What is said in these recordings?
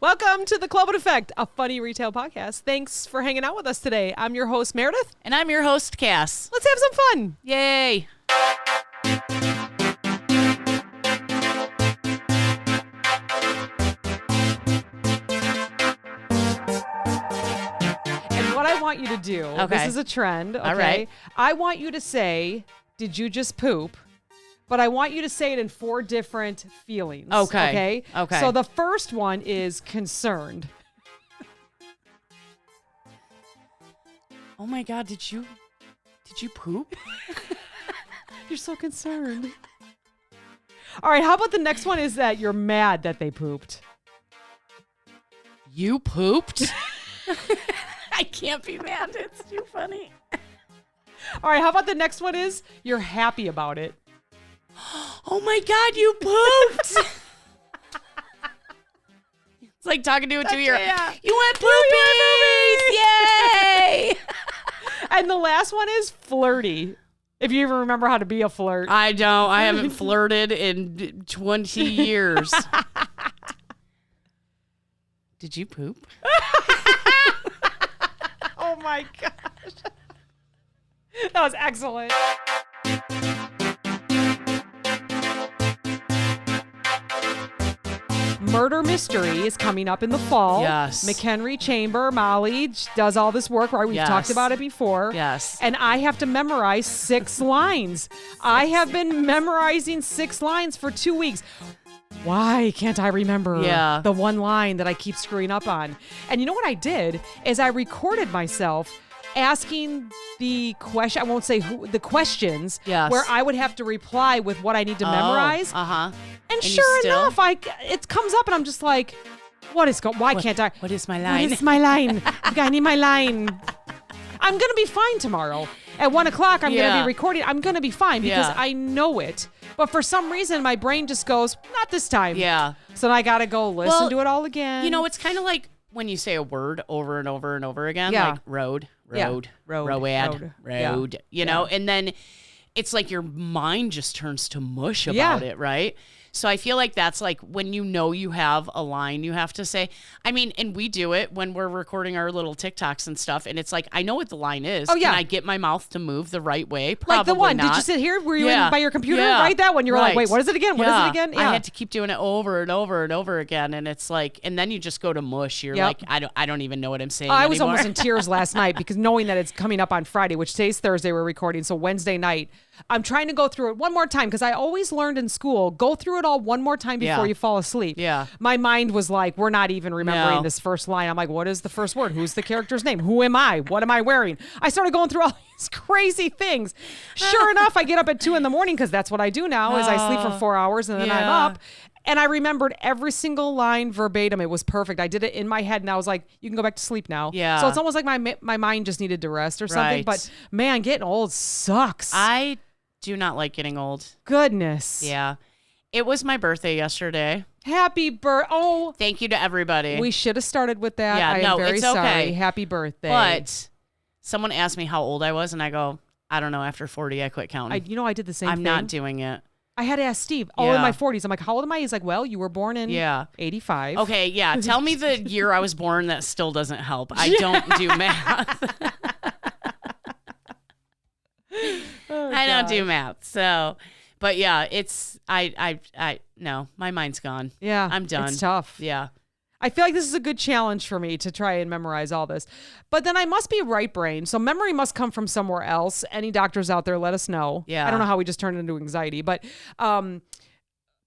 Welcome to the Clopen Effect, a funny retail podcast. Thanks for hanging out with us today. I'm your host, Meredith. And I'm your host, Cass. Let's have some fun. Yay. And what I want you to do, this is a trend, okay? All right. I want you to say, did you just poop? But I want you to say it in 4 different feelings. Okay. So the first one is concerned. Oh my God, did you poop? You're so concerned. All right, how about the next one is that you're mad that they pooped? You pooped? I can't be mad. It's too funny. All right, how about the next one is you're happy about it? Oh my God, you pooped. It's like talking to a 2-year-old. Yeah. You went poopies. Yay. And the last one is flirty. If you even remember how to be a flirt. I don't. I haven't flirted in 20 years. Did you poop? Oh my gosh. That was excellent. Murder Mystery is coming up in the fall. Yes. McHenry Chamber, Molly does all this work, right? We've talked about it before. Yes. And I have to memorize 6 lines. I have been memorizing 6 lines for 2 weeks. Why can't I remember the one line that I keep screwing up on? And you know what I did is I recorded myself asking the question, I won't say who, the questions, where I would have to reply with what I need to memorize. And sure enough, it comes up and I'm just like, why can't I? What is my line? What is my line? I need my line. I'm going to be fine tomorrow. At 1 o'clock, I'm going to be recording. I'm going to be fine because I know it. But for some reason, my brain just goes, not this time. Yeah. So I got to go listen to it all again. You know, it's kind of like when you say a word over and over and over again, like road, you know, and then it's like your mind just turns to mush about it, right? So I feel like that's like when you know you have a line you have to say. I mean, and we do it when we're recording our little TikToks and stuff, and it's like, I know what the line is. Oh, yeah. Can I get my mouth to move the right way? Probably like the one. not. Did you sit here? Were you in by your computer? Right, that one. You were like, wait, what is it again? What is it again? I had to keep doing it over and over and over again, and it's like, and then you just go to mush. You're like, I don't even know what I'm saying I was anymore. almost in tears last night because knowing that it's coming up on Friday, which today's Thursday we're recording, so Wednesday night, I'm trying to go through it one more time because I always learned in school, go through it all one more time before you fall asleep. Yeah. My mind was like, we're not even remembering this first line. I'm like, what is the first word? Who's the character's name? Who am I? What am I wearing? I started going through all these crazy things. Sure enough, I get up at 2 a.m. because that's what I do now is I sleep for 4 hours and then I'm up. And I remembered every single line verbatim. It was perfect. I did it in my head and I was like, you can go back to sleep now. Yeah. So it's almost like my mind just needed to rest or something. Right. But man, getting old sucks. I do not like getting old. Goodness. Yeah. It was my birthday yesterday. Happy birthday. Oh. Thank you to everybody. We should have started with that. Yeah, I am very sorry. Happy birthday. But someone asked me how old I was, and I go, I don't know. After 40, I quit counting. I did the same thing. I'm not doing it. I had to ask Steve. Oh, in my 40s. I'm like, how old am I? He's like, well, you were born in 85. Okay, yeah. Tell me the year I was born. That still doesn't help. I don't do math. I don't do math. So, but yeah, it's, no, my mind's gone. Yeah. I'm done. It's tough. Yeah. I feel like this is a good challenge for me to try and memorize all this. But then I must be right brain. So memory must come from somewhere else. Any doctors out there, let us know. Yeah. I don't know how we just turned it into anxiety, but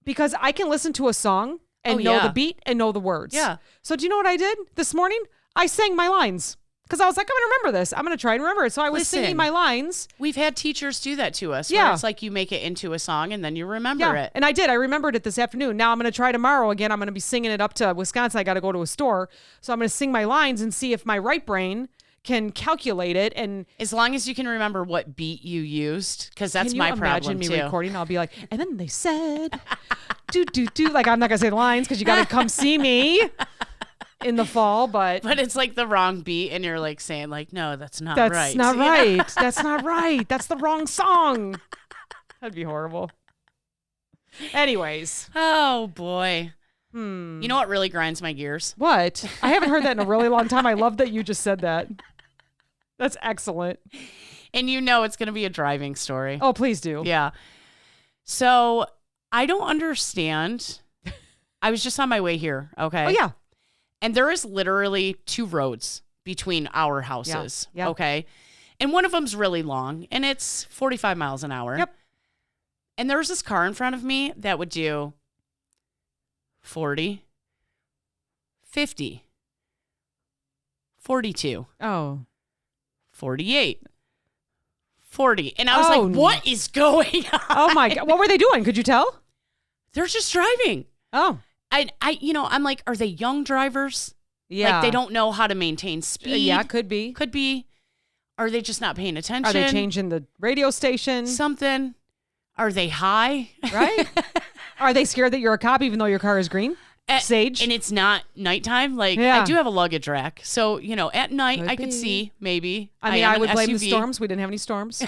because I can listen to a song and know the beat and know the words. Yeah. So do you know what I did this morning? I sang my lines. Because I was like, I'm going to remember this. I'm going to try and remember it. So I was singing my lines. We've had teachers do that to us. Yeah. Where it's like you make it into a song and then you remember it. And I did. I remembered it this afternoon. Now I'm going to try tomorrow again. I'm going to be singing it up to Wisconsin. I got to go to a store. So I'm going to sing my lines and see if my right brain can calculate it. And as long as you can remember what beat you used, because that's my problem too. Imagine me recording. I'll be like, and then they said, do. Like, I'm not going to say the lines because you got to come see me in the fall, but it's like the wrong beat and you're like saying like, no, that's not right. That's not right. That's not right. That's the wrong song. That'd be horrible. Anyways. Oh boy. You know what really grinds my gears? What? I haven't heard that in a really long time. I love that you just said that. That's excellent. And you know it's going to be a driving story. Oh, please do. Yeah. So I don't understand. I was just on my way here, okay? Oh, yeah. And there is literally 2 roads between our houses, yeah. okay? And one of them's really long, and it's 45 miles an hour. Yep. And there was this car in front of me that would do 40, 50, 42. Oh. 48, 40. And I was like, what is going on? Oh, my God. What were they doing? Could you tell? They're just driving. Oh. I'm like, are they young drivers? Yeah. Like they don't know how to maintain speed. Yeah, could be. Could be. Are they just not paying attention? Are they changing the radio station? Something. Are they high? Right? Are they scared that you're a cop even though your car is green? Sage? And it's not nighttime. Like, I do have a luggage rack. So, at night I could see maybe. I mean, I would blame the storms. We didn't have any storms.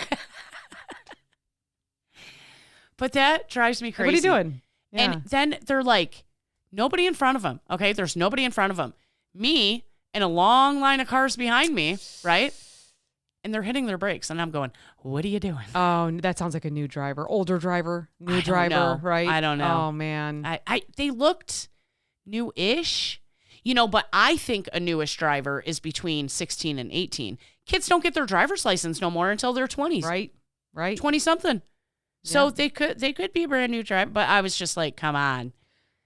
But that drives me crazy. What are you doing? Yeah. And then they're like, nobody in front of them. Okay, there's nobody in front of them. Me and a long line of cars behind me, right? And they're hitting their brakes. And I'm going, what are you doing? Oh, that sounds like a new driver. Older driver, new driver, right? I don't know. Oh, man. They looked new-ish, but I think a newish driver is between 16 and 18. Kids don't get their driver's license no more until their 20s. Right. 20-something. So they could be a brand new driver, but I was just like, come on.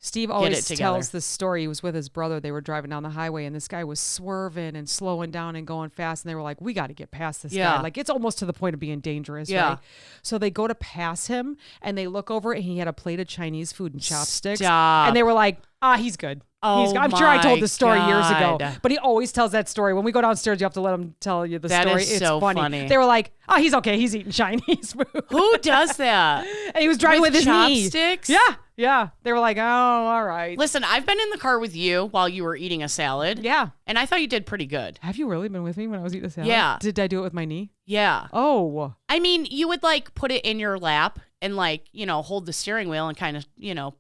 Steve always tells this story. He was with his brother. They were driving down the highway, and this guy was swerving and slowing down and going fast. And they were like, we got to get past this guy. Like, it's almost to the point of being dangerous, right? So they go to pass him, and they look over, and he had a plate of Chinese food and chopsticks. Stop. And they were like, he's good. Oh, I'm sure I told this story years ago. God. But he always tells that story. When we go downstairs, you have to let him tell you the story. That is so funny. They were like, he's okay. He's eating Chinese food. Who does that? And he was driving with his chopsticks? knee. Yeah. They were like, all right. Listen, I've been in the car with you while you were eating a salad. Yeah. And I thought you did pretty good. Have you really been with me when I was eating a salad? Yeah. Did I do it with my knee? Yeah. Oh. I mean, you would like put it in your lap and like, hold the steering wheel and kind of,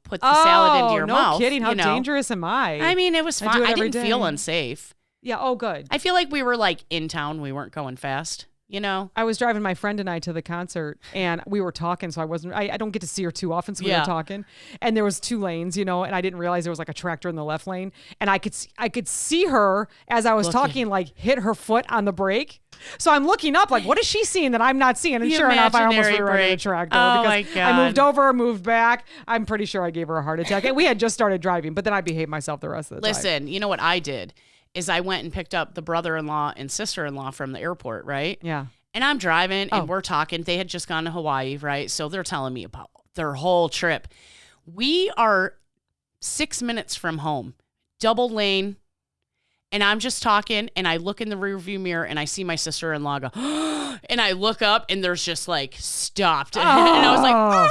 put the salad into your mouth. No kidding. How dangerous am I? I mean, it was fine. I didn't feel unsafe. Yeah. Oh, good. I feel like we were like in town. We weren't going fast. I was driving my friend and I to the concert, and we were talking, so I don't get to see her too often, so we were talking, and there was 2 lanes, and I didn't realize there was like a tractor in the left lane, and I could see her as I was talking, like hit her foot on the brake. So I'm looking up, like, what is she seeing that I'm not seeing? And sure enough, I almost rear-ended a tractor because I moved over, moved back. I'm pretty sure I gave her a heart attack. And we had just started driving, but then I behaved myself the rest of the time. Listen, you know what I did is I went and picked up the brother-in-law and sister-in-law from the airport, right? Yeah. And I'm driving and we're talking. They had just gone to Hawaii, right? So they're telling me about their whole trip. We are 6 minutes from home, double lane. And I'm just talking and I look in the rearview mirror and I see my sister-in-law go, and I look up and there's just like stopped. And I was like, Arr!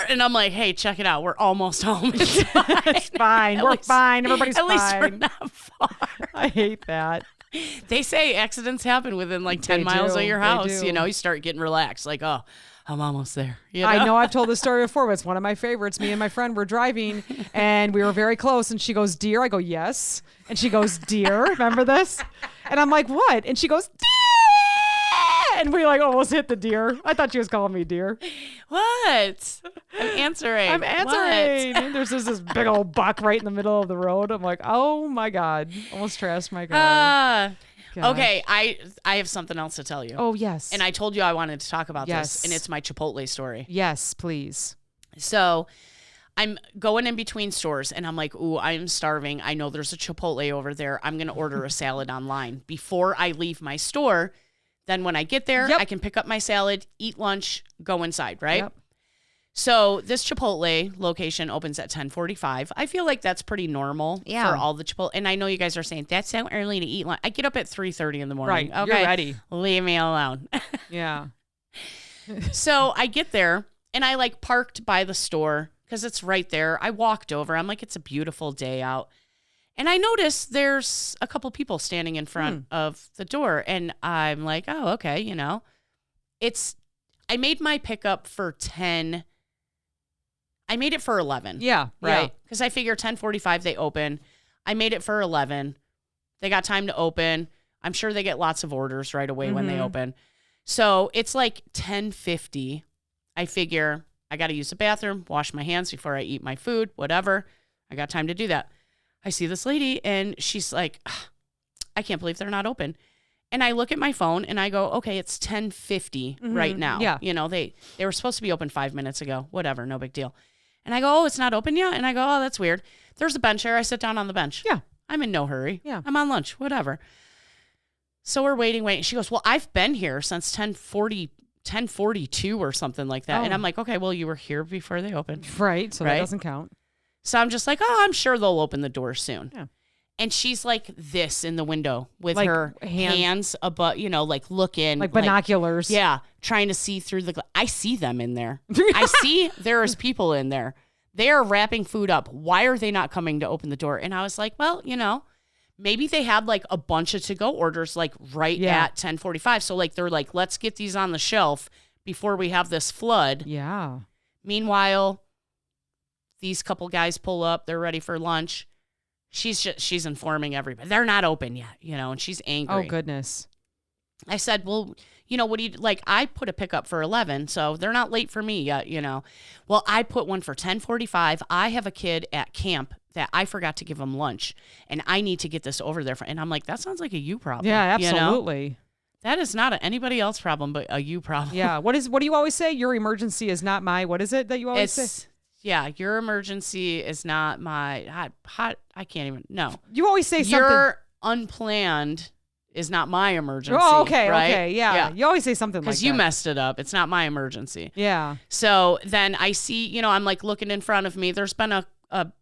And I'm like, hey, check it out. We're almost home. It's fine. It's fine. We're fine. Everybody's fine. At least we're not far. I hate that. They say accidents happen within like 10 miles of your house. You start getting relaxed. Like, oh, I'm almost there. I know I've told this story before, but it's one of my favorites. Me and my friend were driving and we were very close. And she goes, dear. I go, yes. And she goes, dear. Remember this? And I'm like, what? And she goes, dear. And we like almost hit the deer. I thought she was calling me deer. What? I'm answering. What? There's just this big old buck right in the middle of the road. I'm like, oh my God. Almost trashed my car. Okay, I have something else to tell you. Oh, yes. And I told you I wanted to talk about this, and it's my Chipotle story. Yes, please. So I'm going in between stores, and I'm like, ooh, I'm starving. I know there's a Chipotle over there. I'm going to order a salad online before I leave my store. Then when I get there, I can pick up my salad, eat lunch, go inside, right? Yep. So this Chipotle location opens at 10:45. I feel like that's pretty normal for all the Chipotle. And I know you guys are saying, that's so early to eat lunch. I get up at 3:30 in the morning. Right, okay, you're ready. Leave me alone. Yeah. So I get there, and I like parked by the store because it's right there. I walked over. I'm like, it's a beautiful day out. And I noticed there's a couple people standing in front of the door. And I'm like, oh, okay, I made my pickup for 10. I made it for 11. Yeah. Right? Because I figure 10:45 they open. I made it for 11. They got time to open. I'm sure they get lots of orders right away when they open. So it's like 10:50. I figure I got to use the bathroom, wash my hands before I eat my food, whatever. I got time to do that. I see this lady and she's like, I can't believe they're not open. And I look at my phone and I go, okay, it's 10:50 right now. Yeah. You know, they were supposed to be open 5 minutes ago. Whatever, no big deal. And I go, oh, it's not open yet? And I go, oh, that's weird. There's a bench there. I sit down on the bench. Yeah. I'm in no hurry. Yeah. I'm on lunch, whatever. So we're waiting. She goes, well, I've been here since 10:42 or something like that. And I'm like, okay, well, you were here before they opened. Right. So that doesn't count. So I'm just like, oh, I'm sure they'll open the door soon. Yeah. And she's like this in the window with like her hands above, you know, like looking. Like binoculars. Yeah. Trying to see through the I see them in there. I see there is people in there. They are wrapping food up. Why are they not coming to open the door? And I was like, well, you know, maybe they had like a bunch of to-go orders like right at 10:45. So like they're like, let's get these on the shelf before we have this flood. Yeah. Meanwhile, these couple guys pull up. They're ready for lunch. She's informing everybody. They're not open yet, you know, and she's angry. Oh, goodness. I said, well, you know, what do you like? I put a pickup for 11, so they're not late for me yet, you know. Well, I put one for 10:45. I have a kid at camp that I forgot to give him lunch, and I need to get this over there. And I'm like, that sounds like a you problem. Yeah, absolutely. You know? That is not anybody else problem, but a you problem. Yeah. What do you always say? Your emergency is not my. What is it that you always say? Yeah, your emergency is not my hot. I can't even. No, you always say something. Your unplanned is not my emergency. Oh, okay, right? okay, yeah. You always say something like that. Because you messed it up. It's not my emergency. Yeah. So then I see, you know, I'm like looking in front of me. There's been a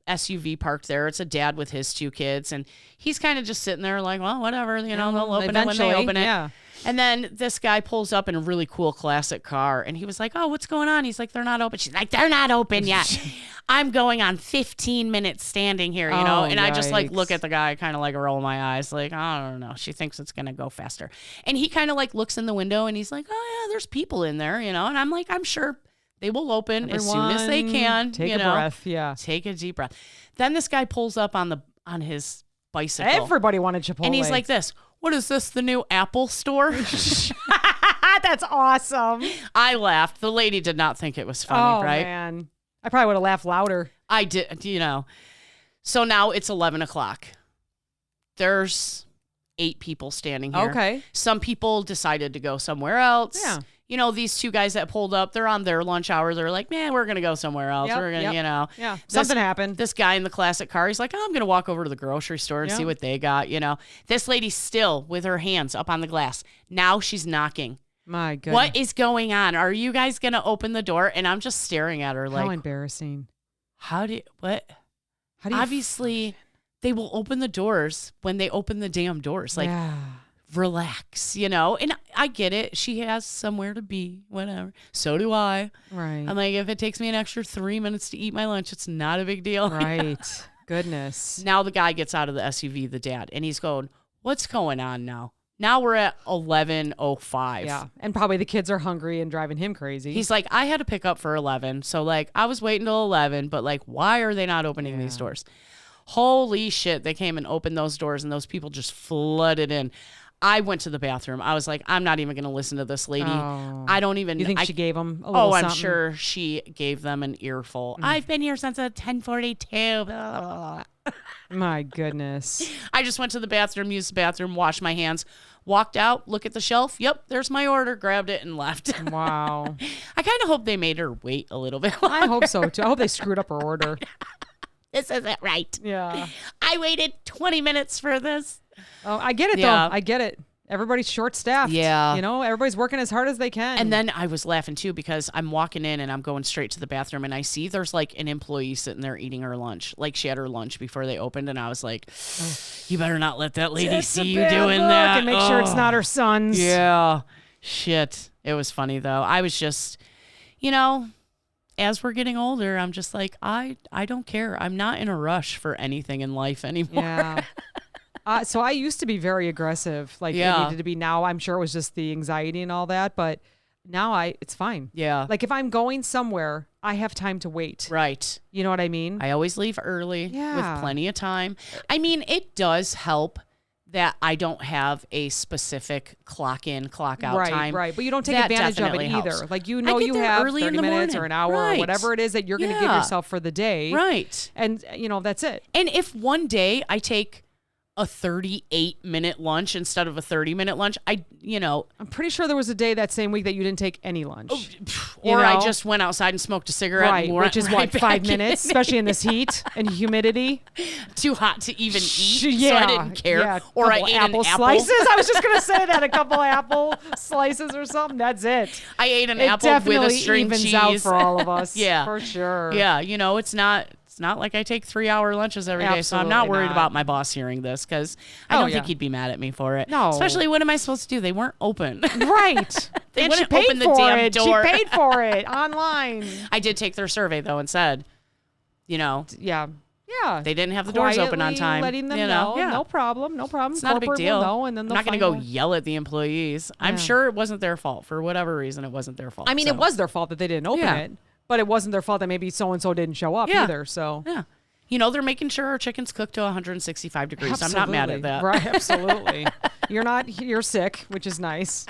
SUV parked there. It's a dad with his 2 kids, and he's kind of just sitting there like, well, whatever, you know, they'll open it when they open it. Yeah. And then this guy pulls up in a really cool classic car, and he was like, oh, what's going on? He's like, they're not open. She's like, they're not open yet. I'm going on 15 minutes standing here, you know? And I just like look at the guy, kind of like roll my eyes, like, I don't know. She thinks it's going to go faster. And he kind of like looks in the window, and he's like, oh, yeah, there's people in there, you know? And I'm like, I'm sure they will open as soon as they can. Take a breath, yeah. Take a deep breath. Then this guy pulls up on his bicycle. Everybody wanted Chipotle. And he's like this. What is this, the new Apple store? That's awesome. I laughed. The lady did not think it was funny, right? Oh, man. I probably would have laughed louder. I did, you know. So now it's 11 o'clock. There's 8 people standing here. Okay. Some people decided to go somewhere else. Yeah. You know, these 2 guys that pulled up, they're on their lunch hour. They're like, man, we're going to go somewhere else. We're going to, you know. Yeah. Something happened. This guy in the classic car, he's like, oh, I'm going to walk over to the grocery store and see what they got, you know. This lady's still with her hands up on the glass. Now she's knocking. My goodness. What is going on? Are you guys going to open the door? And I'm just staring at her like. How embarrassing. Obviously, they will open the doors when they open the damn doors. Like, relax, you know? And I get it. She has somewhere to be, whatever. So do I. Right. I'm like, if it takes me an extra 3 minutes to eat my lunch, it's not a big deal. Right. Goodness. Now the guy gets out of the SUV, the dad, and he's going, what's going on now? Now we're at 11:05. Yeah. And probably the kids are hungry and driving him crazy. He's like, I had to pick up for 11. So, like, I was waiting till 11, but, like, why are they not opening these doors? Holy shit. They came and opened those doors, and those people just flooded in. I went to the bathroom. I was like, I'm not even going to listen to this lady. Oh. I don't even. You think she gave them a little something? I'm sure she gave them an earful. I've been here since 10:42. My goodness. I just went to the bathroom, used the bathroom, washed my hands, walked out, look at the shelf. Yep, there's my order. Grabbed it and left. Wow. I kind of hope they made her wait a little bit longer. I hope so, too. I hope they screwed up her order. This isn't right. Yeah. I waited 20 minutes for this. Oh, I get it, though. I get it. Everybody's short-staffed. Yeah. You know, everybody's working as hard as they can. And then I was laughing, too, because I'm walking in and I'm going straight to the bathroom, and I see there's, like, an employee sitting there eating her lunch. Like, she had her lunch before they opened, and I was like, you better not let that lady see you doing that. And make sure it's not her son's. Yeah. Shit. It was funny, though. I was just, you know, as we're getting older, I'm just like, I don't care. I'm not in a rush for anything in life anymore. Yeah. So I used to be very aggressive. Like it needed to be. Now I'm sure it was just the anxiety and all that, but now it's fine. Yeah. Like if I'm going somewhere I have time to wait. Right. You know what I mean? I always leave early with plenty of time. I mean, it does help that I don't have a specific clock in, clock out time. Right. But you don't take advantage of it either. Helps. Like, you have 30 minutes or an hour or whatever it is that you're going to give yourself for the day. Right. And, that's it. And if one day I take a 38-minute lunch instead of a 30-minute lunch, I'm pretty sure there was a day that same week that you didn't take any lunch. I just went outside and smoked a cigarette. Which is 5 minutes, especially in this heat and humidity. Too hot to even eat, so I didn't care. Yeah, or I ate apple slices. I was just going to say that, a couple apple slices or something. That's it. I ate an apple with a string evens cheese. Out for all of us. Yeah. For sure. Yeah, it's not like I take 3-hour lunches every day, so I'm not worried about my boss hearing this because I don't think he'd be mad at me for it. No. Especially, what am I supposed to do? They weren't open. Right. They and wouldn't she paid open the for damn it. door. She paid for it online. I did take their survey, though, and said, Yeah. They didn't have the doors open on time. Letting them know. Yeah. No problem. It's not a big deal. Know, and then I'm not going to go yell at the employees. I'm sure it wasn't their fault. For whatever reason, it wasn't their fault. I mean, it was their fault that they didn't open it, but it wasn't their fault that maybe so-and-so didn't show up either. So yeah. They're making sure our chicken's cooked to 165 degrees. Absolutely. I'm not mad at that. Right, absolutely. You're sick, which is nice.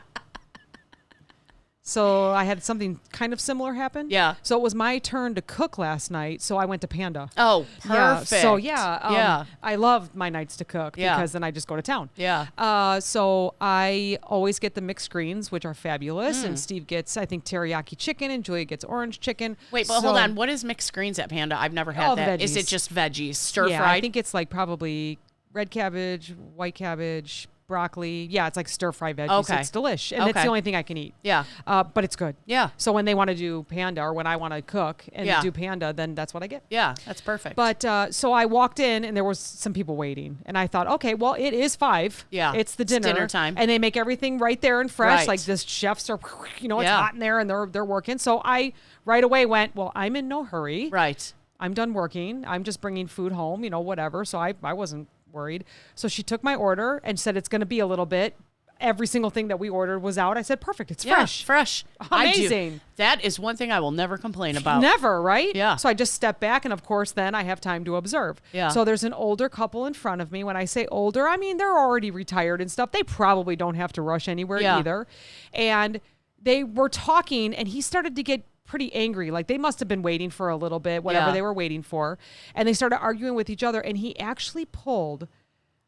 So I had something kind of similar happen. Yeah. So it was my turn to cook last night, so I went to Panda. Oh, perfect. I love my nights to cook because then I just go to town. Yeah. So I always get the mixed greens, which are fabulous, and Steve gets, I think, teriyaki chicken, and Julia gets orange chicken. Wait, but hold on. What is mixed greens at Panda? I've never had that. Veggies. Is it just veggies, stir-fried? Yeah, I think it's like probably red cabbage, white cabbage, broccoli. Yeah, it's like stir-fry veggies. Okay. It's delish. And it's the only thing I can eat. Yeah. But it's good. Yeah. So when they want to do Panda or when I want to cook and do Panda, then that's what I get. Yeah, that's perfect. But so I walked in and there was some people waiting. And I thought, okay, well, it is 5. Yeah. It's the dinner. It's dinner time. And they make everything right there and fresh. Right. Like the chefs are, it's hot in there and they're working. So I right away went, well, I'm in no hurry. Right. I'm done working. I'm just bringing food home, whatever. So I wasn't worried. So she took my order and said it's going to be a little bit. Every single thing that we ordered was out. I said, perfect. It's fresh. Fresh. Amazing. That is one thing I will never complain about. Never, right? Yeah. So I just step back, and of course, then I have time to observe. Yeah. So there's an older couple in front of me. When I say older, I mean they're already retired and stuff. They probably don't have to rush anywhere either. And they were talking, and he started to get pretty angry. Like they must have been waiting for a little bit, whatever they were waiting for. And they started arguing with each other, and he actually pulled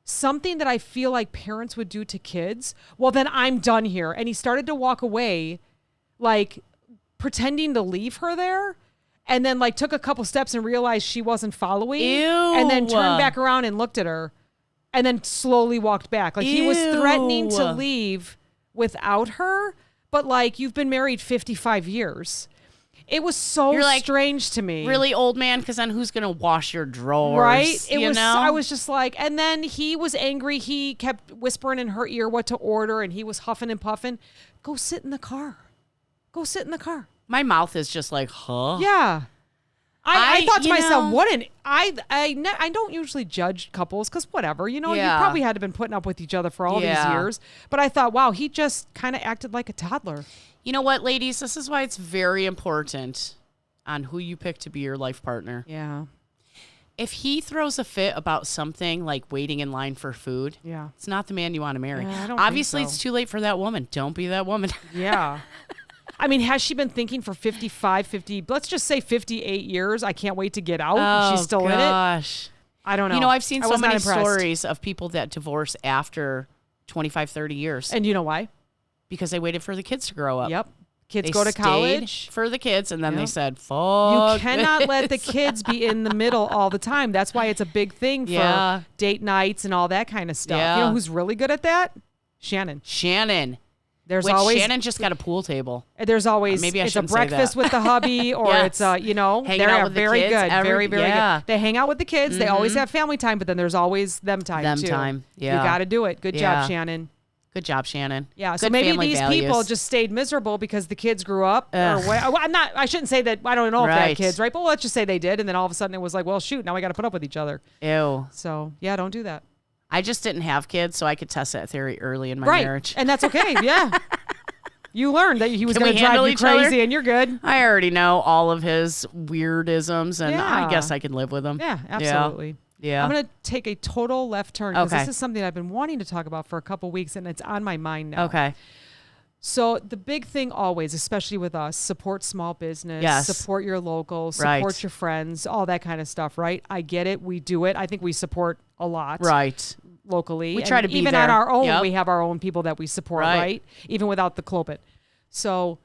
something that I feel like parents would do to kids. Well, then I'm done here. And he started to walk away, like pretending to leave her there. And then like took a couple steps and realized she wasn't following. Ew. And then turned back around and looked at her and then slowly walked back. Like he was threatening to leave without her. But like, you've been married 55 years. It was so strange to me. Really, old man? Because then who's going to wash your drawers? Right? I was just like, and then he was angry. He kept whispering in her ear what to order, and he was huffing and puffing. Go sit in the car. Go sit in the car. My mouth is just like, huh? Yeah. I thought to myself, I don't usually judge couples because whatever, you probably had to been putting up with each other for all these years. But I thought, wow, he just kind of acted like a toddler. You know what, ladies? This is why it's very important on who you pick to be your life partner. Yeah. If he throws a fit about something like waiting in line for food, it's not the man you want to marry. I don't Obviously, think so. It's too late for that woman. Don't be that woman. Yeah. I mean, has she been thinking for 50, let's just say 58 years? I can't wait to get out. Oh, She's still in it. I don't know. I've seen so many stories of people that divorce after 25, 30 years. And you know why? Because they waited for the kids to grow up. Yep. Kids go to college. For the kids, and then they said, fuck. You cannot let the kids be in the middle all the time. That's why it's a big thing for date nights and all that kind of stuff. Yeah. You know who's really good at that? Shannon. Shannon just got a pool table. There's always maybe I it's a shouldn't say breakfast that. with the hubby, or it's hanging out with very the kids. good, very good. They hang out with the kids. They always have family time, but then there's always them time too. Yeah. You got to do it. Good job, Shannon. Good job, Shannon. Yeah, good so maybe these values. people just stayed miserable because the kids grew up. Or I shouldn't say that. I don't know if they had kids, right? But let's just say they did, and then all of a sudden it was like, well, shoot, now we got to put up with each other. Ew. So yeah, don't do that. I just didn't have kids, so I could test that theory early in my marriage. And that's okay. Yeah. You learned that he was Can going we to drive handle you each crazy, other? and you're good. I already know all of his weirdisms, and Yeah. I guess I can live with them. Yeah, absolutely. Yeah. I'm going to take a total left turn because Okay. this is something I've been wanting to talk about for a couple weeks, and it's on my mind now. Okay. So the big thing always, especially with us, support small business, Yes. support your local, support your friends, all that kind of stuff, right? I get it. We do it. I think we support a lot. Right. Locally. We try to be even there. on our own, Yep. we have our own people that we support, right? Even without the Clopen. So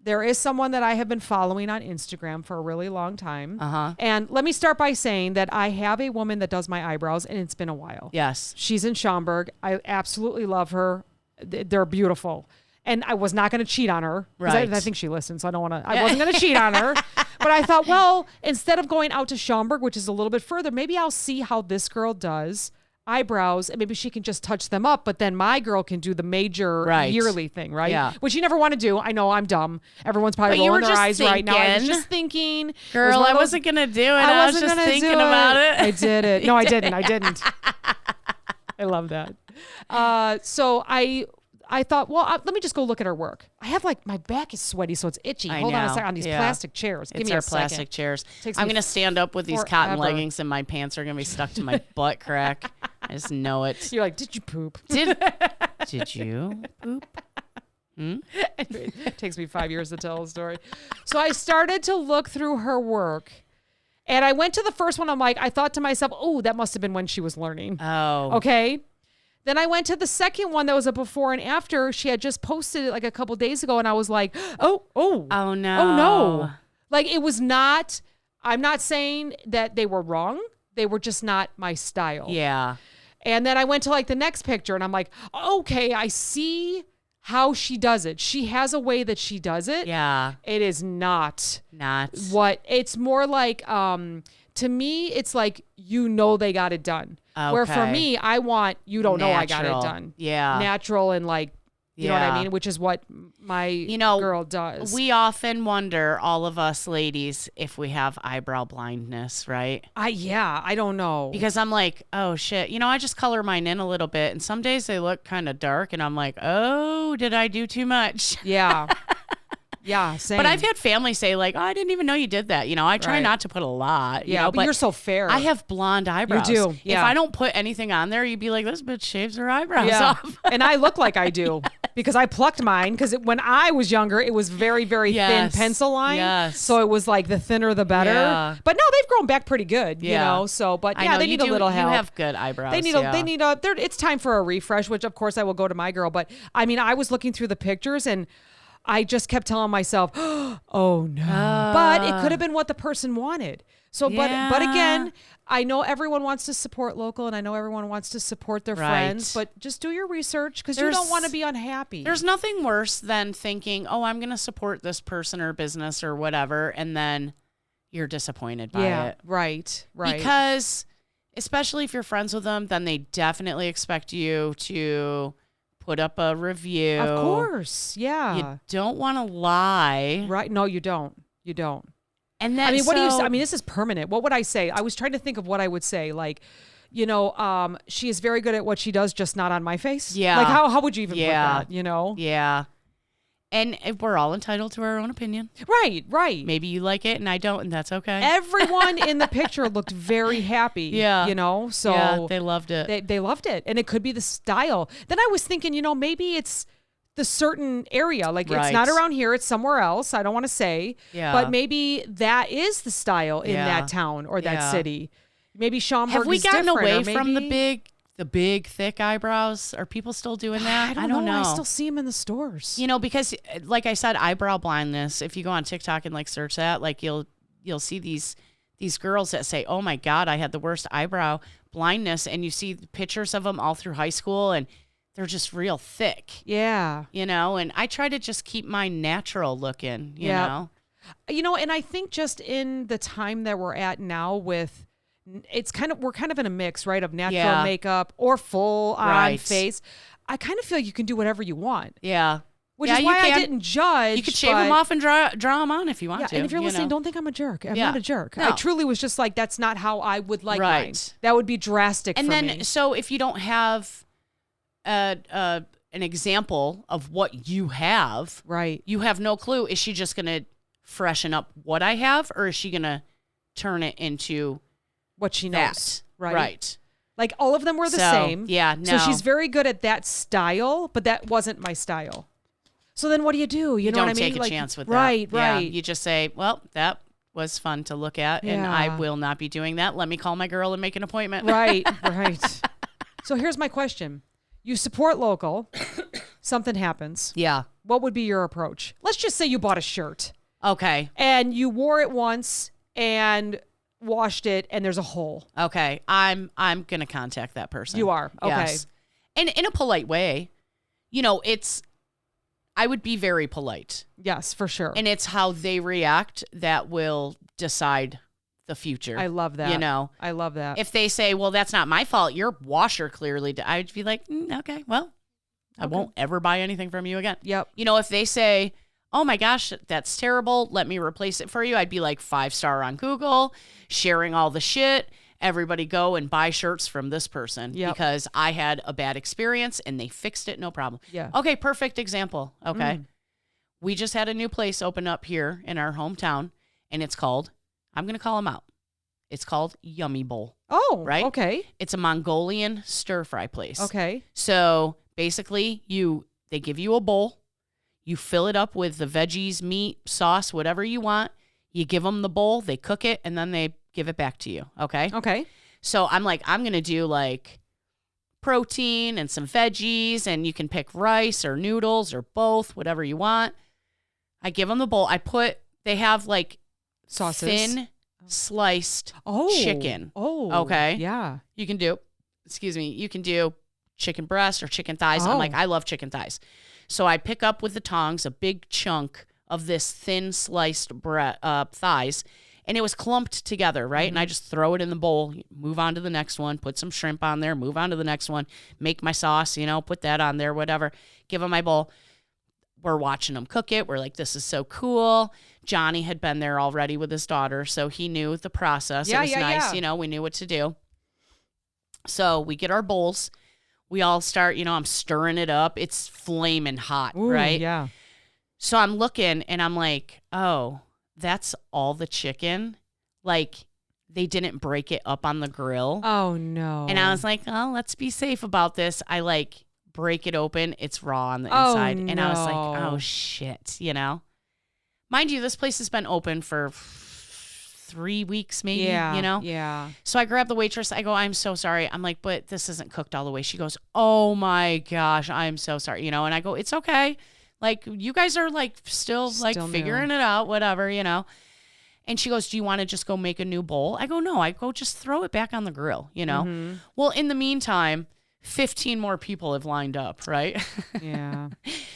there is someone that I have been following on Instagram for a really long time. And let me start by saying that I have a woman that does my eyebrows, and it's been a while. Yes. She's in Schaumburg. I absolutely love her. They're beautiful. And I was not going to cheat on her. Right. I think she listens, so I don't want to. I wasn't going to cheat on her. But I thought, well, instead of going out to Schaumburg, which is a little bit further, maybe I'll see how this girl does eyebrows, and maybe she can just touch them up, but then my girl can do the major yearly thing, right? Yeah. Which you never want to do. I know I'm dumb. Everyone's probably rolling their eyes right now. I was just thinking. Girl, I wasn't going to do it. I was just thinking about it. I did it. No, I didn't. I love that. So I thought, well, let me just go look at her work. I have my back is sweaty, so it's itchy. Hold on a second on these plastic chairs. Give me a second. Plastic chairs. I'm going to stand up with these cotton leggings, and my pants are going to be stuck to my butt crack. I just know it. You're like, did you poop? Did you poop? It takes me 5 years to tell a story. So I started to look through her work, and I went to the first one. I thought to myself, oh, that must have been when she was learning. Oh. Okay. Then I went to the second one that was a before and after. She had just posted it a couple days ago, and I was like, oh no. Oh, no. It was not, I'm not saying that they were wrong. They were just not my style. Yeah. And then I went to the next picture, and I'm like, okay, I see how she does it. She has a way that she does it. Yeah. It is not what it's more like, to me, it's like, they got it done. Okay. Where for me, I want, you don't know I got it done. Yeah. Natural and you know what I mean? Which is what my girl does. We often wonder, all of us ladies, if we have eyebrow blindness, right? I don't know. Because I'm like, oh shit, I just color mine in a little bit, and some days they look kind of dark, and I'm like, oh, did I do too much? Yeah. Yeah, same. But I've had family say oh, I didn't even know you did that. I try not to put a lot. But you're so fair. I have blonde eyebrows. You do. Yeah. If I don't put anything on there, you'd be like, this bitch shaves her eyebrows off. And I look like I do because I plucked mine because when I was younger, it was very, very thin pencil line. Yes. So it was the thinner, the better. Yeah. But no, they've grown back pretty good, So, but they need a little help. You have good eyebrows. They need it's time for a refresh, which of course I will go to my girl. But I mean, I was looking through the pictures, and I just kept telling myself, oh no. But it could have been what the person wanted. So, but again, I know everyone wants to support local, and I know everyone wants to support their friends, but just do your research because you don't want to be unhappy. There's nothing worse than thinking, oh, I'm going to support this person or business or whatever, and then you're disappointed by it. Right. Because especially if you're friends with them, then they definitely expect you to put up a review. Of course. Yeah. You don't want to lie. Right. No, you don't. And then, I mean, what do you say? I mean, this is permanent. What would I say? I was trying to think of what I would say. She is very good at what she does, just not on my face. Yeah. How would you even put that, Yeah. And we're all entitled to our own opinion. Right. Maybe you like it and I don't, and that's okay. Everyone in the picture looked very happy. Yeah. So they loved it. They loved it. And it could be the style. Then I was thinking, maybe it's the certain area. It's not around here. It's somewhere else. I don't want to say. Yeah. But maybe that is the style in that town or that city. Maybe Schaumburg Have we is gotten different, away from the big thick eyebrows? Are people still doing that? I don't know. I still see them in the stores. Because like I said, eyebrow blindness, if you go on TikTok and search that, you'll see these girls that say, oh my God, I had the worst eyebrow blindness. And you see pictures of them all through high school, and they're just real thick. Yeah. And I try to just keep mine natural looking, you know? And I think just in the time that we're at now with, we're kind of in a mix, right, of natural makeup or full on face. I kind of feel you can do whatever you want. Yeah. Which is why I didn't judge. You could shave them off and draw them on if you want to. And if you're listening, don't think I'm a jerk. I'm not a jerk. No. I truly was just that's not how I would like mine. That would be drastic for me. And then, so if you don't have a an example of what you have. Right. You have no clue. Is she just going to freshen up what I have, or is she going to turn it into what she knows? That? Right. Like all of them were the same. Yeah. No. So she's very good at that style, but that wasn't my style. So then what do? You know what I mean? Don't take a chance with that. Right. Yeah. You just say, well, that was fun to look at, and Yeah. I will not be doing that. Let me call my girl and make an appointment. Right. So here's my question. You support local. Something happens. Yeah. What would be your approach? Let's just say you bought a shirt. Okay. And you wore it once and washed it and there's a hole. Okay. I'm going to contact that person. You are. Okay. Yes. And in a polite way. You know, I would be very polite. Yes, for sure. And it's how they react that will decide the future. I love that. You know, I love that. If they say, well, that's not my fault, your washer clearly I'd be like, okay, well, I won't ever buy anything from you again. Yep. You know, if they say, oh my gosh, that's terrible, let me replace it for you, I'd be like 5-star on Google, sharing all the shit. Everybody go and buy shirts from this person because I had a bad experience and they fixed it, no problem. Yeah. Okay, perfect example. Okay. We just had a new place open up here in our hometown, and it's called, I'm going to call them out. It's called Yummy Bowl. Oh, right? Okay. It's a Mongolian stir-fry place. Okay. So basically, they give you a bowl. You fill it up with the veggies, meat, sauce, whatever you want. You give them the bowl, they cook it, and then they give it back to you. Okay? Okay. So I'm going to do like protein and some veggies, and you can pick rice or noodles or both, whatever you want. I give them the bowl. They have like sauces, thin sliced chicken. Oh, okay. Yeah. You can do chicken breast or chicken thighs. I'm like, I love chicken thighs. So I pick up with the tongs a big chunk of this thin sliced thighs, and it was clumped together, right? And I just throw it in the bowl, move on to the next one, put some shrimp on there, move on to the next one, make my sauce, put that on there, whatever. Give them my bowl. We're watching them cook it. We're like, this is so cool. Johnny had been there already with his daughter, so he knew the process. It was nice. We knew what to do. So we get our bowls. We all start, I'm stirring it up. It's flaming hot, right? Yeah. So I'm looking and I'm like, oh, that's all the chicken. Like, they didn't break it up on the grill. Oh, no. And I was like, oh, let's be safe about this. I break it open. It's raw on the inside. No. And I was like, oh, shit, Mind you, this place has been open for 3 weeks maybe, Yeah. So I grab the waitress. I go, I'm so sorry. I'm like, but this isn't cooked all the way. She goes, oh my gosh, I'm so sorry. And I go, it's okay. Like, you guys are still figuring it out, whatever, And she goes, do you want to just go make a new bowl? I go, no. I go, just throw it back on the grill, Mm-hmm. Well, in the meantime, 15 more people have lined up, right? Yeah.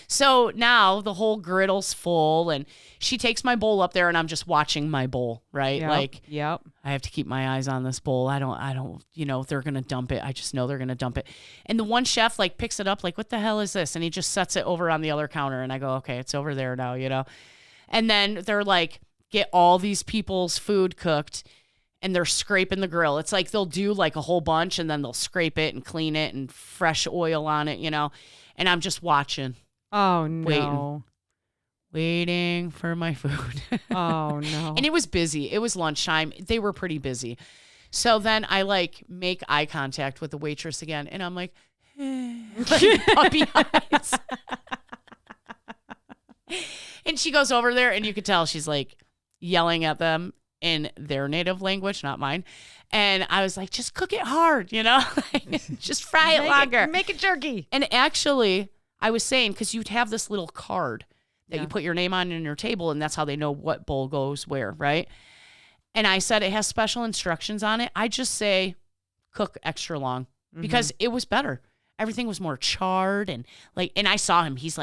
So now the whole griddle's full, and she takes my bowl up there, and I'm just watching my bowl, right? Yep. I have to keep my eyes on this bowl. I don't, they're going to dump it. I just know they're going to dump it. And the one chef picks it up, what the hell is this? And he just sets it over on the other counter, and I go, okay, it's over there now, And then they're get all these people's food cooked, and they're scraping the grill. It's they'll do a whole bunch, and then they'll scrape it and clean it and fresh oil on it, And I'm just watching. Oh, no. Waiting for my food. Oh, no. And it was busy. It was lunchtime. They were pretty busy. So then I make eye contact with the waitress again, and I'm like puppy eyes. And she goes over there, and you could tell she's yelling at them in their native language, not mine. And I was like, just cook it hard, just fry it longer. Make it jerky. And actually, I was saying, because you'd have this little card that you put your name on in your table, and that's how they know what bowl goes where, right? And I said it has special instructions on it. I just say cook extra long because it was better. Everything was more charred and I saw him. He's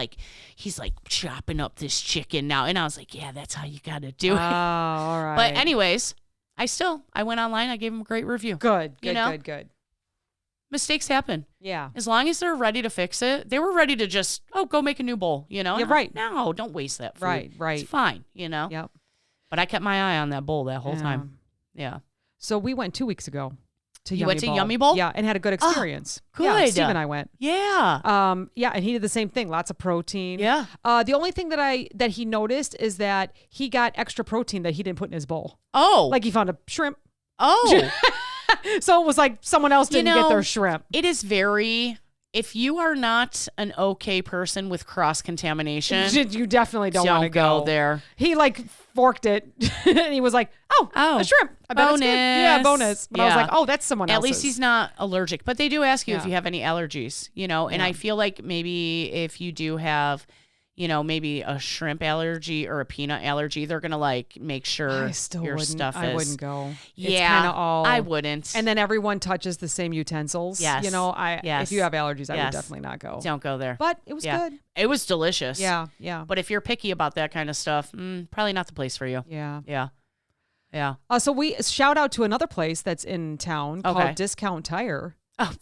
chopping up this chicken now. And I was like, yeah, that's how you got to do it. Oh, all right. But anyways, I went online. I gave him a great review. Good. Mistakes happen. Yeah. As long as they're ready to fix it, they were ready to just, go make a new bowl, Yeah, right. No, don't waste that food. Right. It's fine, Yep. But I kept my eye on that bowl that whole time. Yeah. So we went 2 weeks ago. to You Yummy went to Bowl. Yummy Bowl? Yeah, and had a good experience. Good. Yeah, Steve and I went. Yeah. Yeah, and he did the same thing. Lots of protein. Yeah. The only thing that he noticed is that he got extra protein that he didn't put in his bowl. Oh. Like he found a shrimp. Oh. So it was like someone else didn't get their shrimp. It is very... If you are not an okay person with cross-contamination... You definitely don't want to go there. He like forked it and he was like, oh, a shrimp. I bet bonus. it's good. Yeah, bonus. But I was like, oh, that's someone else's. At least he's not allergic. But they do ask you if you have any allergies, and I feel like maybe if you do have... maybe a shrimp allergy or a peanut allergy, they're going to like make sure your stuff is. I wouldn't go. Yeah. It's kind of all. I wouldn't. And then everyone touches the same utensils. Yes. If you have allergies, I would definitely not go. Don't go there. But it was good. It was delicious. Yeah. Yeah. But if you're picky about that kind of stuff, probably not the place for you. Yeah. Yeah. Yeah. So we shout out to another place that's in town called Discount Tire. Oh.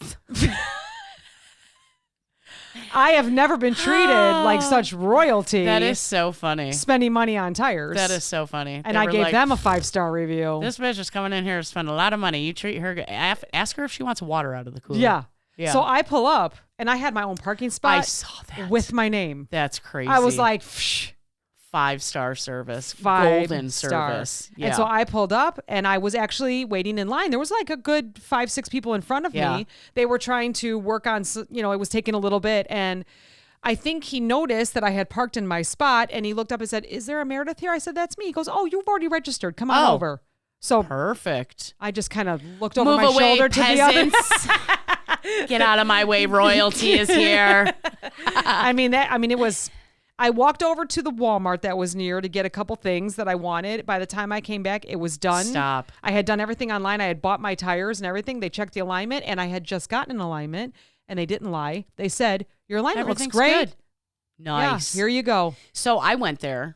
I have never been treated like such royalty. That is so funny. Spending money on tires. That is so funny. And I gave them a 5-star review. This bitch is coming in here to spend a lot of money. You treat her good. Ask her if she wants water out of the cooler. Yeah. Yeah. So I pull up and I had my own parking spot. I saw that. With my name. That's crazy. I was like, psh. 5-star service. 5 golden star. Service. Yeah. And so I pulled up and I was actually waiting in line. There was like a good 5-6 people in front of me. They were trying to work on, it was taking a little bit. And I think he noticed that I had parked in my spot and he looked up and said, "Is there a Meredith here?" I said, "That's me." He goes, "Oh, you've already registered. Come on over." So perfect. I just kind of looked over Move my away, shoulder peasants. to the other. Get out of my way. Royalty is here. It was, I walked over to the Walmart that was near to get a couple things that I wanted. By the time I came back, it was done. Stop. I had done everything online. I had bought my tires and everything. They checked the alignment and I had just gotten an alignment and they didn't lie. They said, "Your alignment looks great." Good. Nice. Yeah, here you go. So I went there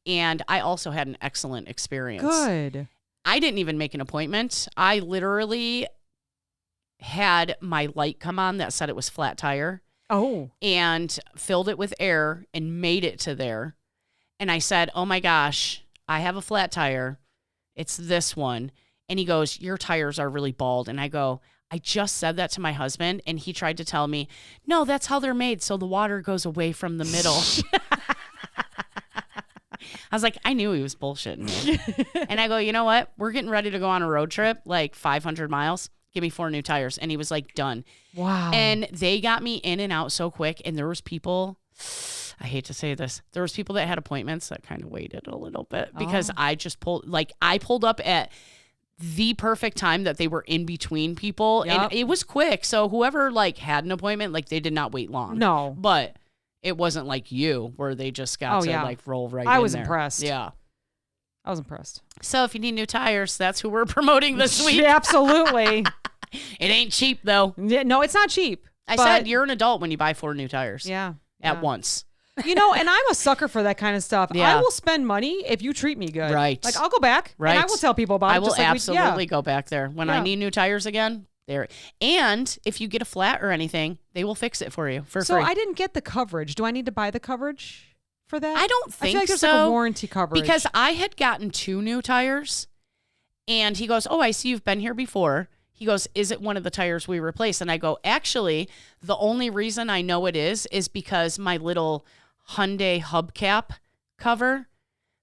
and I also had an excellent experience. Good. I didn't even make an appointment. I literally had my light come on that said it was flat tire. Oh. And filled it with air and made it to there. And I said, "Oh my gosh, I have a flat tire. It's this one." And he goes, "Your tires are really bald." And I go, "I just said that to my husband." And he tried to tell me, "No, that's how they're made. So the water goes away from the middle." I was like, I knew he was bullshitting me. And I go, "You know what? We're getting ready to go on a road trip, like 500 miles. Give me 4 new tires." And he was like, "Done." Wow. And they got me in and out so quick. And there was people, I hate to say this, there was people that had appointments that kind of waited a little bit because I pulled up at the perfect time that they were in between people. Yep. And it was quick. So whoever had an appointment, they did not wait long. No. But it wasn't like you where they just got to roll right in I was there. impressed. Yeah. I was impressed. So if you need new tires, that's who we're promoting this week. Yeah, absolutely. It ain't cheap though. Yeah, no, it's not cheap. I said you're an adult when you buy 4 new tires. Yeah. At once. And I'm a sucker for that kind of stuff. Yeah. I will spend money if you treat me good. Right. Like I'll go back. Right. And I will tell people about it. I will just like absolutely go back there. When I need new tires again, there. And if you get a flat or anything, they will fix it for you for free. So I didn't get the coverage. Do I need to buy the coverage for that? I don't think I feel like there's so. like a warranty coverage. Because I had gotten 2 new tires and he goes, "Oh, I see you've been here before." He goes, "Is it one of the tires we replaced?" And I go, "Actually, the only reason I know it is because my little Hyundai hubcap cover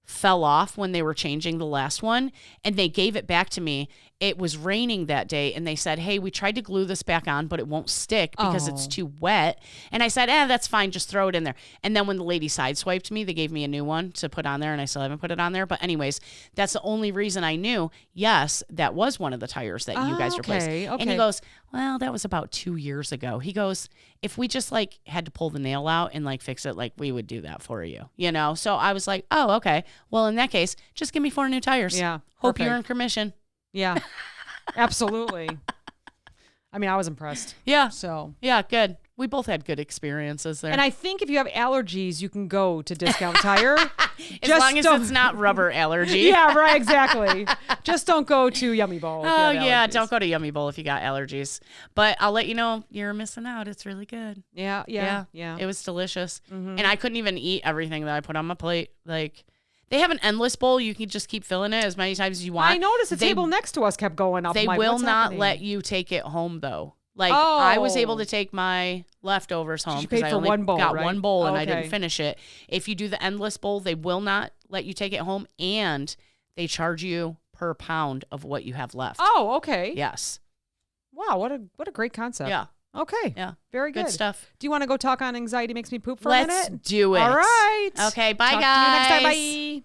fell off when they were changing the last one and they gave it back to me. It was raining that day and they said, "Hey, we tried to glue this back on, but it won't stick because it's too wet." And I said, "That's fine. Just throw it in there." And then when the lady sideswiped me, they gave me a new one to put on there and I still haven't put it on there. But anyways, that's the only reason I knew, yes, that was one of the tires that you guys replaced. Okay. And he goes, "Well, that was about 2 years ago." He goes, "If we just had to pull the nail out and fix it, we would do that for you, So I was like, "Oh, okay. Well, in that case, just give me 4 new tires." Yeah. Hope perfect. you earn commission. Yeah. Absolutely. I was impressed. Yeah. So. Yeah, good. We both had good experiences there. And I think if you have allergies, you can go to Discount Tire. As long as it's not rubber allergy. Yeah, right, exactly. Just don't go to Yummy Bowl. Oh, yeah, don't go to Yummy Bowl if you got allergies. But I'll let you know you're missing out. It's really good. Yeah. It was delicious. Mm-hmm. And I couldn't even eat everything that I put on my plate. They have an endless bowl. You can just keep filling it as many times as you want. I noticed the table next to us kept going up. They will not let you take it home, though. Like, I was able to take my leftovers home because I only got one bowl and I didn't finish it. If you do the endless bowl, they will not let you take it home, and they charge you per pound of what you have left. Oh, okay. Yes. Wow, what a great concept. Yeah. Okay. Yeah. Very good. Good stuff. Do you want to go talk on anxiety makes me poop for a minute? Let's do it. All right. Okay, bye, Talk guys. to you next time. Bye.